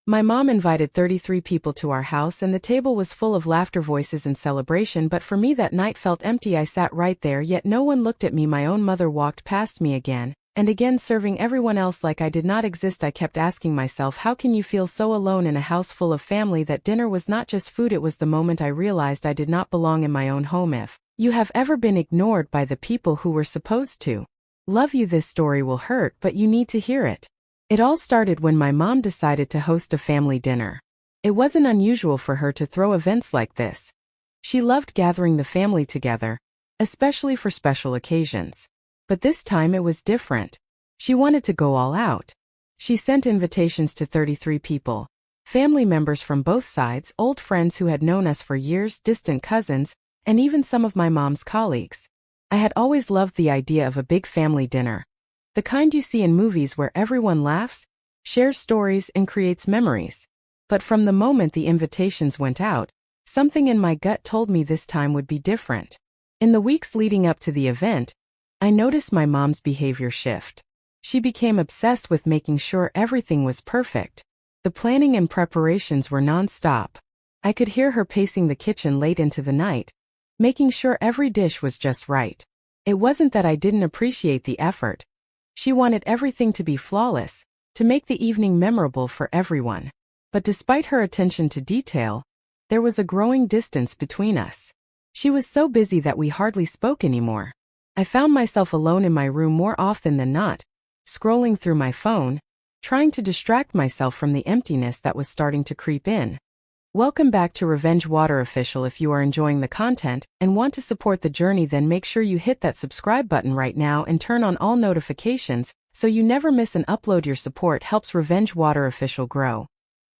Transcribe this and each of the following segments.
My mom invited 33 people to our house and the table was full of laughter, voices and celebration, but for me that night felt empty. I sat right there, yet no one looked at me. My own mother walked past me again and again, serving everyone else like I did not exist. I kept asking myself, how can you feel so alone in a house full of family? That dinner was not just food, it was the moment I realized I did not belong in my own home. If you have ever been ignored by the people who were supposed to love you, this story will hurt, but you need to hear it. It all started when my mom decided to host a family dinner. It wasn't unusual for her to throw events like this. She loved gathering the family together, especially for special occasions. But this time it was different. She wanted to go all out. She sent invitations to 33 people. Family members from both sides, old friends who had known us for years, distant cousins, and even some of my mom's colleagues. I had always loved the idea of a big family dinner. The kind you see in movies where everyone laughs, shares stories, and creates memories. But from the moment the invitations went out, something in my gut told me this time would be different. In the weeks leading up to the event, I noticed my mom's behavior shift. She became obsessed with making sure everything was perfect. The planning and preparations were non-stop. I could hear her pacing the kitchen late into the night, making sure every dish was just right. It wasn't that I didn't appreciate the effort. She wanted everything to be flawless, to make the evening memorable for everyone. But despite her attention to detail, there was a growing distance between us. She was so busy that we hardly spoke anymore. I found myself alone in my room more often than not, scrolling through my phone, trying to distract myself from the emptiness that was starting to creep in. Welcome back to Revenge Water Official. If you are enjoying the content and want to support the journey, then make sure you hit that subscribe button right now and turn on all notifications so you never miss an upload. Your support helps Revenge Water Official grow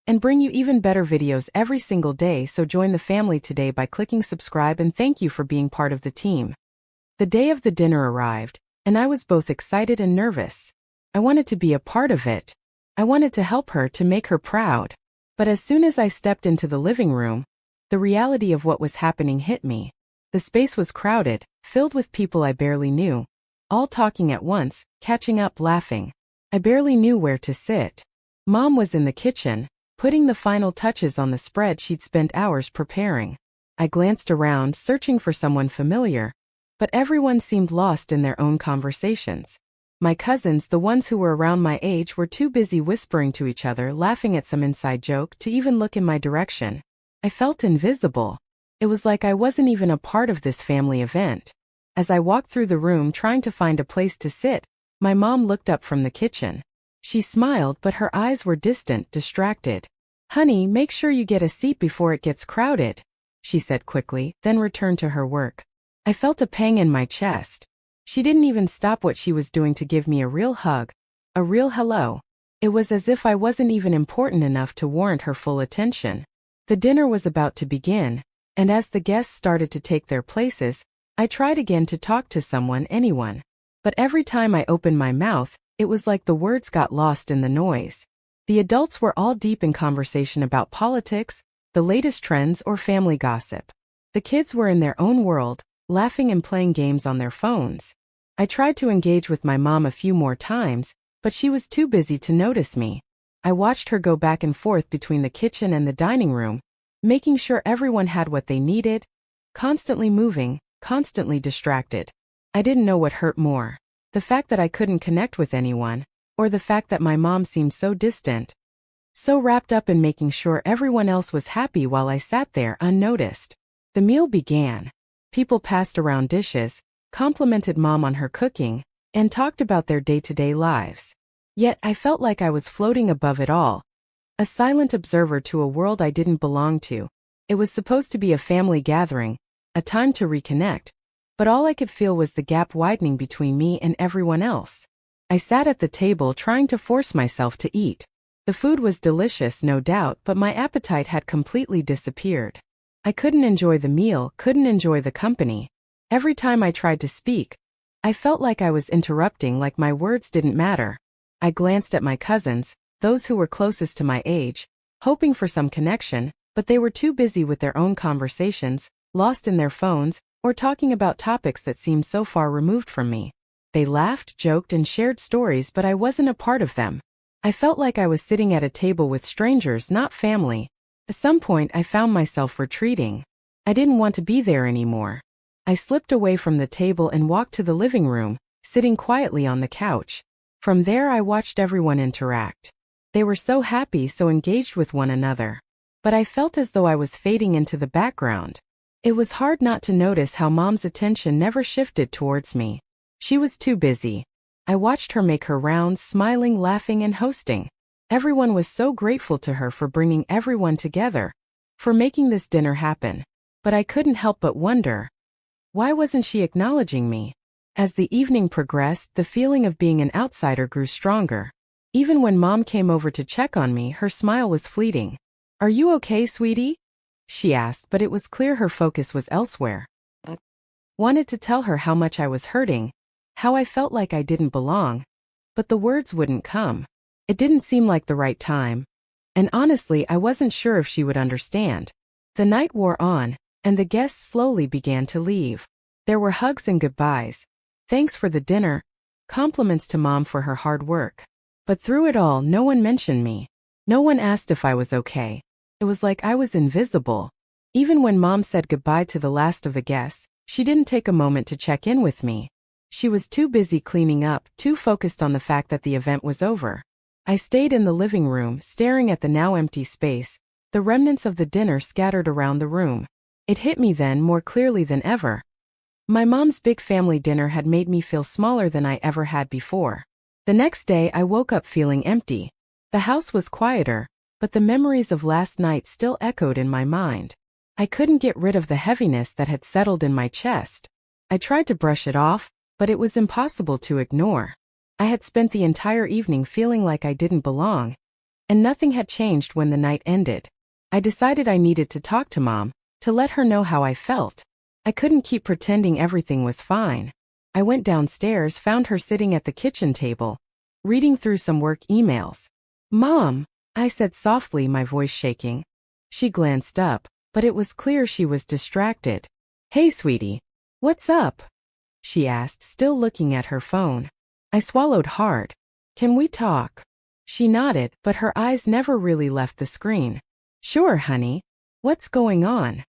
and bring you even better videos every single day. So join the family today by clicking subscribe, and thank you for being part of the team. The day of the dinner arrived, and I was both excited and nervous. I wanted to be a part of it. I wanted to help her, to make her proud. But as soon as I stepped into the living room, the reality of what was happening hit me. The space was crowded, filled with people I barely knew, all talking at once, catching up, laughing. I barely knew where to sit. Mom was in the kitchen, putting the final touches on the spread she'd spent hours preparing. I glanced around, searching for someone familiar, but everyone seemed lost in their own conversations. My cousins, the ones who were around my age, were too busy whispering to each other, laughing at some inside joke, to even look in my direction. I felt invisible. It was like I wasn't even a part of this family event. As I walked through the room trying to find a place to sit, my mom looked up from the kitchen. She smiled, but her eyes were distant, distracted. "Honey, make sure you get a seat before it gets crowded," she said quickly, then returned to her work. I felt a pang in my chest. She didn't even stop what she was doing to give me a real hug, a real hello. It was as if I wasn't even important enough to warrant her full attention. The dinner was about to begin, and as the guests started to take their places, I tried again to talk to someone, anyone. But every time I opened my mouth, it was like the words got lost in the noise. The adults were all deep in conversation about politics, the latest trends, or family gossip. The kids were in their own world, laughing and playing games on their phones. I tried to engage with my mom a few more times, but she was too busy to notice me. I watched her go back and forth between the kitchen and the dining room, making sure everyone had what they needed, constantly moving, constantly distracted. I didn't know what hurt more, the fact that I couldn't connect with anyone, or the fact that my mom seemed so distant, so wrapped up in making sure everyone else was happy while I sat there unnoticed. The meal began. People passed around dishes, complimented Mom on her cooking, and talked about their day-to-day lives. Yet I felt like I was floating above it all, a silent observer to a world I didn't belong to. It was supposed to be a family gathering, a time to reconnect, but all I could feel was the gap widening between me and everyone else. I sat at the table trying to force myself to eat. The food was delicious, no doubt, but my appetite had completely disappeared. I couldn't enjoy the meal, couldn't enjoy the company. Every time I tried to speak, I felt like I was interrupting, like my words didn't matter. I glanced at my cousins, those who were closest to my age, hoping for some connection, but they were too busy with their own conversations, lost in their phones, or talking about topics that seemed so far removed from me. They laughed, joked, and shared stories, but I wasn't a part of them. I felt like I was sitting at a table with strangers, not family. At some point, I found myself retreating. I didn't want to be there anymore. I slipped away from the table and walked to the living room, sitting quietly on the couch. From there, I watched everyone interact. They were so happy, so engaged with one another. But I felt as though I was fading into the background. It was hard not to notice how Mom's attention never shifted towards me. She was too busy. I watched her make her rounds, smiling, laughing, and hosting. Everyone was so grateful to her for bringing everyone together, for making this dinner happen. But I couldn't help but wonder, why wasn't she acknowledging me? As the evening progressed, the feeling of being an outsider grew stronger. Even when Mom came over to check on me, her smile was fleeting. "Are you okay, sweetie?" she asked, but it was clear her focus was elsewhere. I wanted to tell her how much I was hurting, how I felt like I didn't belong, but the words wouldn't come. It didn't seem like the right time. And honestly, I wasn't sure if she would understand. The night wore on, and the guests slowly began to leave. There were hugs and goodbyes. Thanks for the dinner. Compliments to Mom for her hard work. But through it all, no one mentioned me. No one asked if I was okay. It was like I was invisible. Even when Mom said goodbye to the last of the guests, she didn't take a moment to check in with me. She was too busy cleaning up, too focused on the fact that the event was over. I stayed in the living room, staring at the now empty space, the remnants of the dinner scattered around the room. It hit me then more clearly than ever. My mom's big family dinner had made me feel smaller than I ever had before. The next day, I woke up feeling empty. The house was quieter, but the memories of last night still echoed in my mind. I couldn't get rid of the heaviness that had settled in my chest. I tried to brush it off, but it was impossible to ignore. I had spent the entire evening feeling like I didn't belong, and nothing had changed when the night ended. I decided I needed to talk to Mom, to let her know how I felt. I couldn't keep pretending everything was fine. I went downstairs, found her sitting at the kitchen table, reading through some work emails. "Mom," I said softly, my voice shaking. She glanced up, but it was clear she was distracted. "Hey, sweetie. What's up?" she asked, still looking at her phone. I swallowed hard. "Can we talk?" She nodded, but her eyes never really left the screen. "Sure, honey. What's going on?"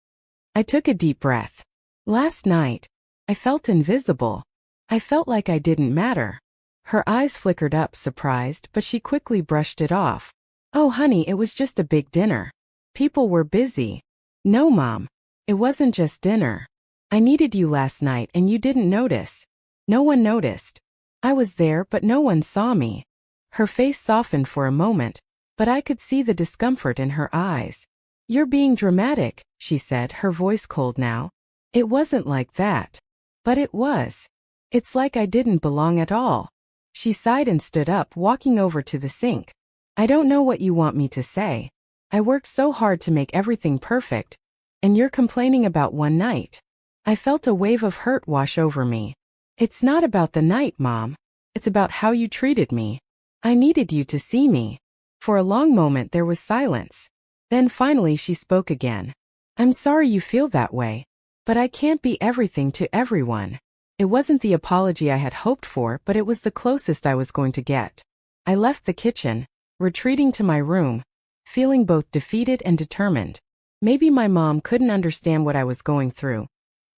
I took a deep breath. Last night, I felt invisible. I felt like I didn't matter. Her eyes flickered up, surprised, but she quickly brushed it off. "Oh, honey, it was just a big dinner. People were busy." "No, Mom. It wasn't just dinner. I needed you last night and you didn't notice." "No one noticed. I was there, but no one saw me." Her face softened for a moment, but I could see the discomfort in her eyes. "You're being dramatic," she said, her voice cold now. "It wasn't like that." But it was. It's like I didn't belong at all. She sighed and stood up, walking over to the sink. "I don't know what you want me to say. I worked so hard to make everything perfect, and you're complaining about one night." I felt a wave of hurt wash over me. "It's not about the night, Mom. It's about how you treated me. I needed you to see me." For a long moment there was silence. Then finally she spoke again. "I'm sorry you feel that way, but I can't be everything to everyone." It wasn't the apology I had hoped for, but it was the closest I was going to get. I left the kitchen, retreating to my room, feeling both defeated and determined. Maybe my mom couldn't understand what I was going through,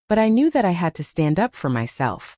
but I knew that I had to stand up for myself.